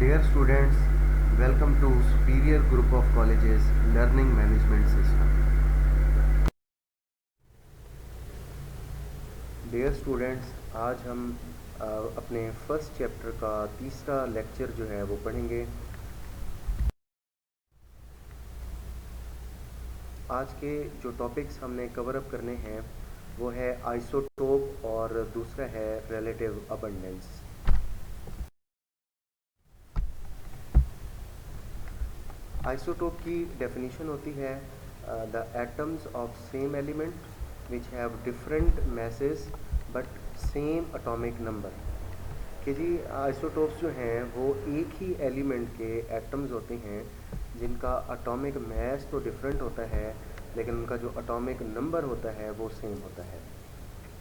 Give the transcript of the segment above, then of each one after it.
Dear students, welcome to Superior Group of Colleges Learning Management System. Dear students, आज हम अपने first chapter का तीसरा लेक्चर जो है वो पढ़ेंगे। आज के जो टॉपिक्स हमने कवर अप करने हैं वो है आइसोटोप और दूसरा है रिलेटिव अबंडेंस। आइसोटोप की डेफिनेशन होती है the atoms of same element which have different masses but same atomic number. कि जी आइसोटोप्स जो हैं वो एक ही एलिमेंट के एटम्स होते हैं जिनका एटॉमिक मैस तो डिफरेंट होता है लेकिन उनका जो एटॉमिक नंबर होता है वो सेम होता है।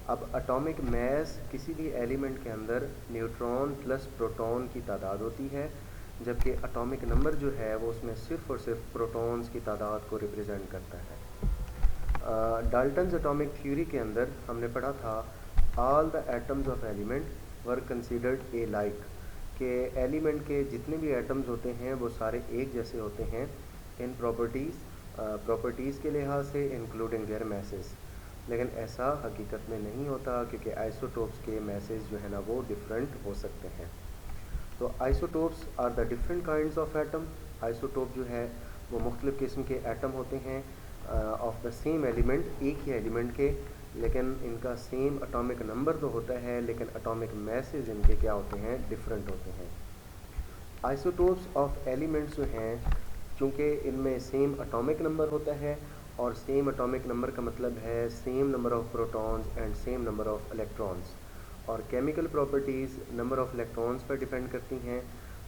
अब एटॉमिक मैस किसी भी एलिमेंट के अंदर न्यूट्रॉन प्लस प्रोटॉन की तादाद होती है, जबकि एटॉमिक नंबर जो है वो उसमें सिर्फ और सिर्फ प्रोटॉन्स की तादाद को रिप्रेजेंट करता है। डाल्टन्स एटॉमिक थ्योरी के अंदर हमने पढ़ा था all the atoms of element were considered a like, के एलिमेंट के जितने भी एटम्स होते हैं वो सारे एक जैसे होते हैं इन प्रॉपर्टीज़ के लिहाज से इंक्लूडिंग देयर मैसेज। लेकिन ऐसा हकीकत में नहीं होता क्योंकि आइसोटोप्स के मैसेज जो है ना वो डिफरेंट हो सकते हैं। तो isotopes are the different kinds of atom. Isotope जो है वो मुख्तलिफ़ किस्म के एटम होते हैं ऑफ द सेम एलिमेंट, एक ही एलिमेंट के, लेकिन इनका सेम एटॉमिक नंबर तो होता है लेकिन एटॉमिक मैसेज इनके क्या होते हैं, डिफरेंट होते हैं। आइसोटोप्स ऑफ एलिमेंट्स जो हैं चूँकि इनमें सेम एटॉमिक नंबर होता है और सेम एटॉमिक नंबर का मतलब है same number of protons and same number of electrons, और chemical properties number of electrons पर डिपेंड करती हैं।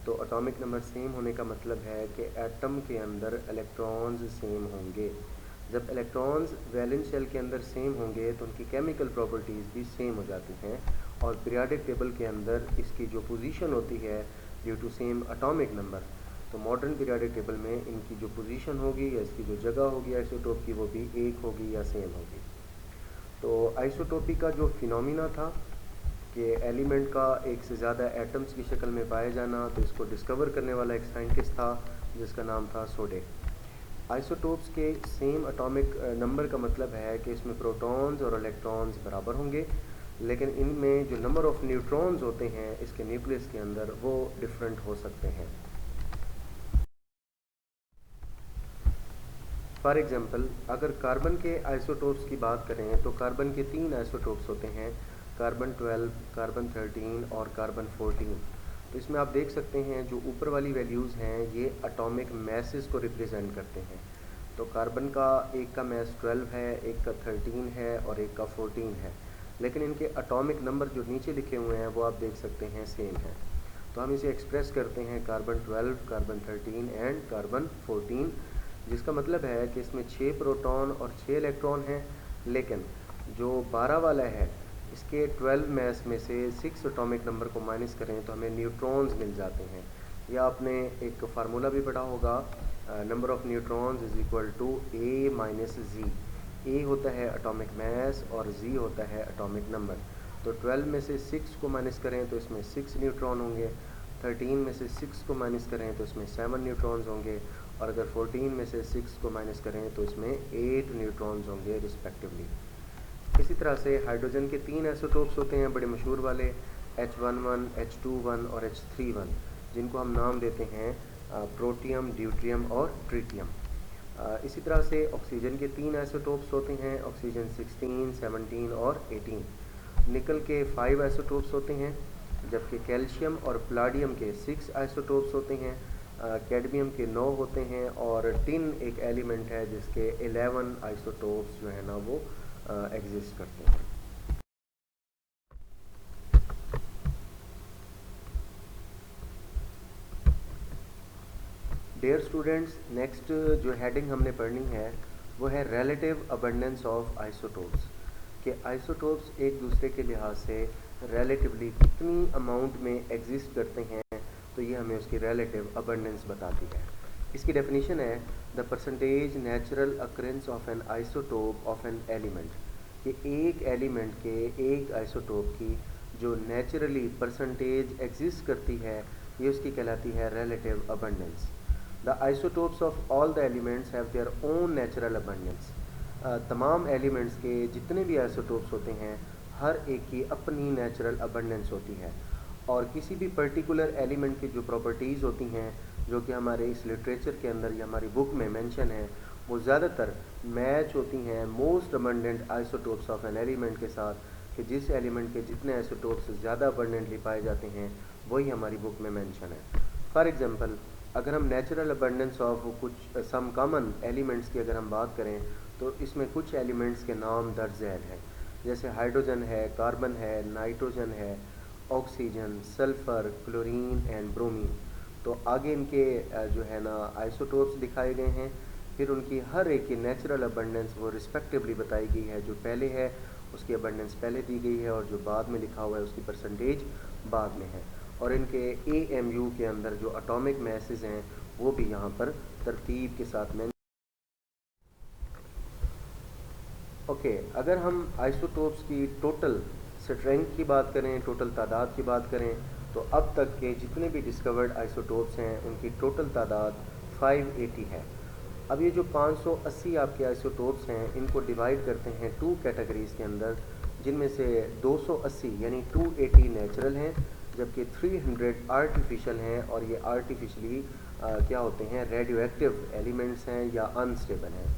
तो एटॉमिक नंबर सेम होने का मतलब है कि एटम के अंदर इलेक्ट्रॉन्स सेम होंगे। जब इलेक्ट्रॉन्स वैलेंस शेल के अंदर सेम होंगे तो उनकी केमिकल प्रॉपर्टीज़ भी सेम हो जाती हैं, और पीरियोडिक टेबल के अंदर इसकी जो पोजीशन होती है due to same atomic number, तो मॉडर्न पीरियोडिक टेबल में इनकी जो पोजीशन होगी या इसकी जो जगह होगी आइसोटोप की वो भी एक होगी या सेम होगी। तो आइसोटोपी का जो फिनोमिना था कि एलिमेंट का एक से ज़्यादा एटम्स की शक्ल में पाया जाना, तो इसको डिस्कवर करने वाला एक साइंटिस्ट था जिसका नाम था सोडे। आइसोटोप्स के सेम एटॉमिक नंबर का मतलब है कि इसमें प्रोटॉन्स और इलेक्ट्रॉन्स बराबर होंगे, लेकिन इनमें जो नंबर ऑफ न्यूट्रॉन्स होते हैं इसके न्यूक्लियस के अंदर वो डिफरेंट हो सकते हैं। फॉर एग्जांपल अगर कार्बन के आइसोटोप्स की बात करें तो कार्बन के 3 आइसोटोप्स होते हैं, कार्बन 12, कार्बन 13 और कार्बन 14। तो इसमें आप देख सकते हैं जो ऊपर वाली वैल्यूज़ हैं ये एटॉमिक मैसेस को रिप्रेजेंट करते हैं। तो कार्बन का एक का मैस 12 है, एक का 13 है और एक का 14 है, लेकिन इनके एटॉमिक नंबर जो नीचे लिखे हुए हैं वो आप देख सकते हैं सेम है। तो हम इसे एक्सप्रेस करते हैं कार्बन 12, कार्बन 13 एंड कार्बन 14, जिसका मतलब है कि इसमें 6 प्रोटॉन और 6 इलेक्ट्रॉन हैं, लेकिन जो 12 वाला है इसके 12 मैस में से 6 एटॉमिक नंबर को माइनस करें तो हमें न्यूट्रॉन्स मिल जाते हैं। या आपने एक फार्मूला भी पढ़ा होगा, number of neutrons is equal to A minus Z. A होता है एटॉमिक मैस और जी होता है एटॉमिक नंबर। तो 12 में से 6 को माइनस करें तो इसमें 6 न्यूट्रॉन होंगे, 13 में से 6 को माइनस करें तो इसमें 7 न्यूट्रॉन्स होंगे, और अगर 14 में से 6 को माइनस करें तो इसमें 8 न्यूट्रॉन्स होंगे रिस्पेक्टिवली। इसी तरह से हाइड्रोजन के 3 आइसोटोप्स होते हैं बड़े मशहूर वाले, H11, H21 और H31, जिनको हम नाम देते हैं प्रोटियम, ड्यूट्रियम और ट्रिटियम। इसी तरह से ऑक्सीजन के 3 आइसोटोप्स होते हैं, ऑक्सीजन 16, 17 और 18। निकल के 5 आइसोटोप्स होते हैं, जबकि कैल्शियम और प्लाडियम के 6 आइसोटोप्स होते हैं, कैडमियम के 9 होते हैं, और टिन एक एलिमेंट है जिसके 11 आइसोटोप्स जो है ना वो एग्जिस्ट करते हैं। डियर स्टूडेंट्स, नेक्स्ट जो हेडिंग हमने पढ़नी है वो है रिलेटिव अबंडेंस ऑफ आइसोटोप्स, कि आइसोटोप्स एक दूसरे के लिहाज से रिलेटिवली कितनी अमाउंट में एग्जिस्ट करते हैं, तो ये हमें उसकी रिलेटिव अबंडेंस बताती है। इसकी डेफिनेशन है the percentage natural occurrence of N isotope of an element, कि एक एलिमेंट के एक आइसोटोप की जो नेचुरली परसेंटेज एग्जिस्ट करती है ये उसकी कहलाती है relative abundance. The isotopes of all the elements have their own natural abundance. तमाम एलिमेंट्स के जितने भी आइसोटोप्स होते हैं हर एक की अपनी नेचुरल अबंडेंस होती है, और किसी भी पर्टिकुलर एलिमेंट की जो प्रॉपर्टीज़ होती हैं जो कि हमारे इस लिटरेचर के अंदर या हमारी बुक में मेंशन है, वो ज़्यादातर मैच होती हैं most abundant isotopes of an element के साथ, कि जिस एलिमेंट के जितने आइसोटोप्स ज़्यादा अबंडेंटली पाए जाते हैं वही हमारी बुक में मेंशन है. फॉर एग्जांपल, अगर हम नेचुरल अबंडेंस ऑफ कुछ सम कॉमन एलिमेंट्स की अगर हम बात करें तो इसमें कुछ एलिमेंट्स के नाम दर्ज झैल हैं, जैसे हाइड्रोजन है, कार्बन है, नाइट्रोजन है, oxygen, sulphur, chlorine and bromine. तो आगे इनके जो है ना आइसोटोप्स दिखाए गए हैं, फिर उनकी हर एक की नेचुरल अबंडेंस वो रिस्पेक्टिवली बताई गई है. जो पहले है उसकी अबंडेंस पहले दी गई है और जो बाद में लिखा हुआ है उसकी परसेंटेज बाद में है, और इनके AMU के अंदर जो एटॉमिक मैसेज हैं वो भी यहाँ पर तरतीब के साथ में. ओके, अगर हम आइसोटोप्स की टोटल स्ट्रेंथ की बात करें, टोटल तादाद की बात करें, तो अब तक के जितने भी डिस्कवर्ड आइसोटोप्स हैं उनकी टोटल तादाद 580 है. अब ये जो 580 आपके आइसोटोप्स हैं इनको डिवाइड करते हैं 2 कैटेगरीज़ के अंदर, जिनमें से 280 यानी 280 नेचुरल हैं, जबकि 300 आर्टिफिशियल हैं, और ये आर्टिफिशली क्या होते हैं, रेडियो एक्टिव एलिमेंट्स हैं या अनस्टेबल हैं.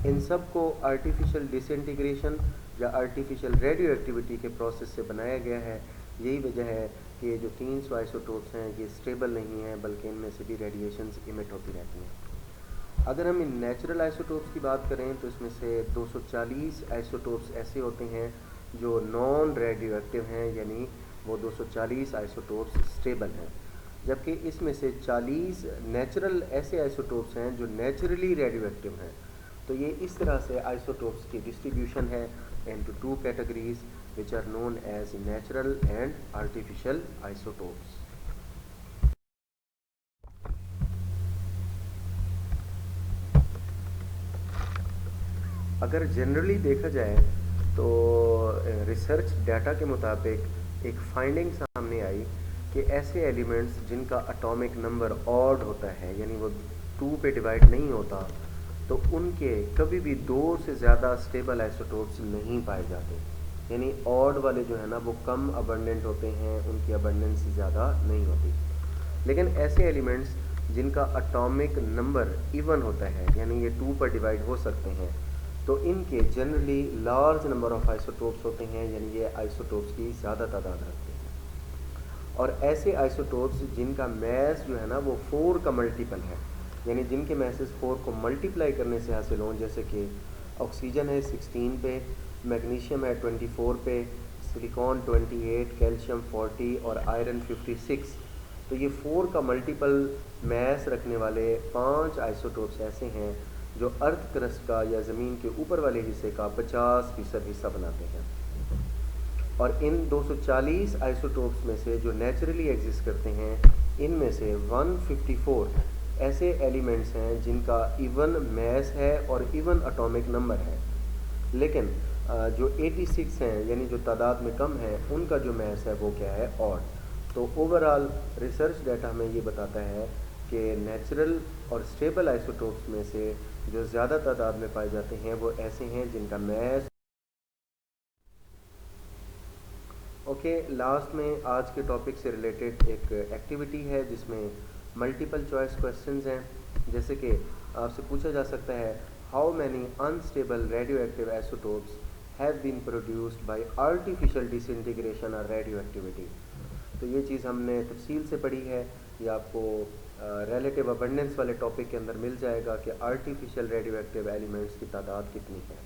इन सब को आर्टिफिशियल डिसइंटीग्रेशन या आर्टिफिशियल रेडियो एक्टिविटी के प्रोसेस से बनाया गया है. यही वजह है कि ये जो 300 आइसोटोप्स हैं ये स्टेबल नहीं हैं, बल्कि इनमें से भी रेडिएशंस इमिट होती रहती हैं. अगर हम इन नेचुरल आइसोटोप्स की बात करें तो इसमें से 240 आइसोटोप्स ऐसे होते हैं जो नॉन रेडियो एक्टिव हैं, यानी वो 240 आइसोटोप्स स्टेबल हैं, जबकि इसमें से 40 नेचुरल ऐसे आइसोटोप्स हैं जो नेचुरली रेडियो एक्टिव हैं. तो ये इस तरह से आइसोटोप्स की डिस्ट्रीब्यूशन है into 2 categories which are known as natural and artificial isotopes. अगर जनरली देखा जाए तो रिसर्च डाटा के मुताबिक एक फाइंडिंग सामने आई कि ऐसे एलिमेंट्स जिनका एटॉमिक नंबर ऑड होता है, यानी वो 2 पे डिवाइड नहीं होता, तो उनके कभी भी 2 से ज़्यादा स्टेबल आइसोटोप्स नहीं पाए जाते. यानी ऑड वाले जो है ना वो कम अबंडेंट होते हैं, उनकी अबंडेंस ज़्यादा नहीं होती. लेकिन ऐसे एलिमेंट्स जिनका एटॉमिक नंबर इवन होता है, यानी ये 2 पर डिवाइड हो सकते हैं, तो इनके generally large number of isotopes होते हैं, यानी ये आइसोटोप्स की ज़्यादा तादाद रखते हैं. और ऐसे आइसोटोप्स जिनका मैस जो है ना वो 4 का मल्टीपल है, यानी जिनके मैसेज 4 को मल्टीप्लाई करने से हासिल हों, जैसे कि ऑक्सीजन है 16 पे, मैग्नीशियम है 24 पे, सिलिकॉन 28, कैल्शियम 40 और आयरन 56. तो ये 4 का मल्टीपल मैस रखने वाले 5 आइसोटोप्स ऐसे हैं जो अर्थ क्रस्ट का या ज़मीन के ऊपर वाले हिस्से का 50% हिस्सा बनाते हैं. और इन 240 आइसोटोप्स में से जो नेचुरली एग्जिस्ट करते हैं, इनमें से 154 ऐसे एलिमेंट्स हैं जिनका इवन मैस है और इवन एटॉमिक नंबर है. लेकिन जो 86 हैं, यानी जो तादाद में कम है, उनका जो मैस है वो क्या है, ऑड. तो ओवरऑल रिसर्च डाटा में ये बताता है कि नेचुरल और स्टेबल आइसोटोप्स में से जो ज़्यादा तादाद में पाए जाते हैं वो ऐसे हैं जिनका मैस. ओके, लास्ट में आज के टॉपिक से रिलेटेड एक एक्टिविटी है जिसमें मल्टीपल चॉइस क्वेश्चंस हैं. जैसे कि आपसे पूछा जा सकता है, how many unstable radioactive isotopes have been produced by artificial disintegration और रेडियो एक्टिविटी. तो ये चीज़ हमने तफसील से पढ़ी है, ये आपको रिलेटिव अबंडेंस वाले टॉपिक के अंदर मिल जाएगा कि आर्टिफिशियल रेडियो एक्टिव एलिमेंट्स की तादाद कितनी है.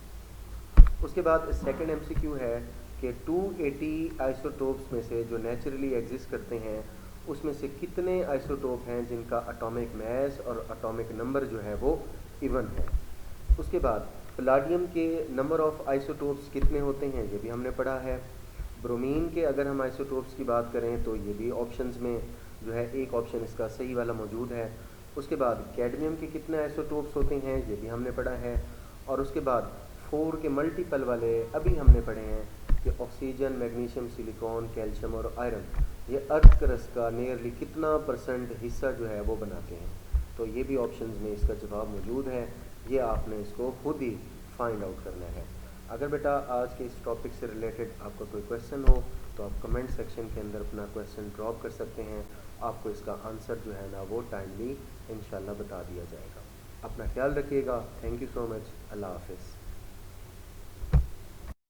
उसके बाद सेकंड MCQ है कि 280 आइसोटोप्स में से जो नेचुरली एग्जिस्ट करते हैं उसमें से कितने आइसोटोप हैं जिनका एटॉमिक मैस और एटॉमिक नंबर जो है वो इवन है. उसके बाद पलाडियम के नंबर ऑफ आइसोटोप्स कितने होते हैं ये भी हमने पढ़ा है. ब्रोमीन के अगर हम आइसोटोप्स की बात करें तो ये भी ऑप्शंस में जो है एक ऑप्शन इसका सही वाला मौजूद है. उसके बाद कैडमियम के कितने आइसोटोप्स होते हैं ये भी हमने पढ़ा है. और उसके बाद 4 के मल्टीपल वाले अभी हमने पढ़े हैं कि ऑक्सीजन, मैग्नीशियम, सिलिकॉन, कैल्शियम और आयरन. ये अर्थ क्रस्ट का नियरली कितना परसेंट हिस्सा जो है वो बनाते हैं। तो ये भी ऑप्शंस में इसका जवाब मौजूद है, ये आपने इसको खुद ही फाइंड आउट करना है। अगर बेटा आज के इस टॉपिक से रिलेटेड आपका कोई क्वेश्चन हो तो आप कमेंट सेक्शन के अंदर अपना क्वेश्चन ड्रॉप कर सकते हैं, आपको इसका आंसर जो है ना वो टाइमली इंशाल्लाह बता दिया जाएगा। अपना ख्याल रखिएगा। Thank you so much. Allah हाफिज़।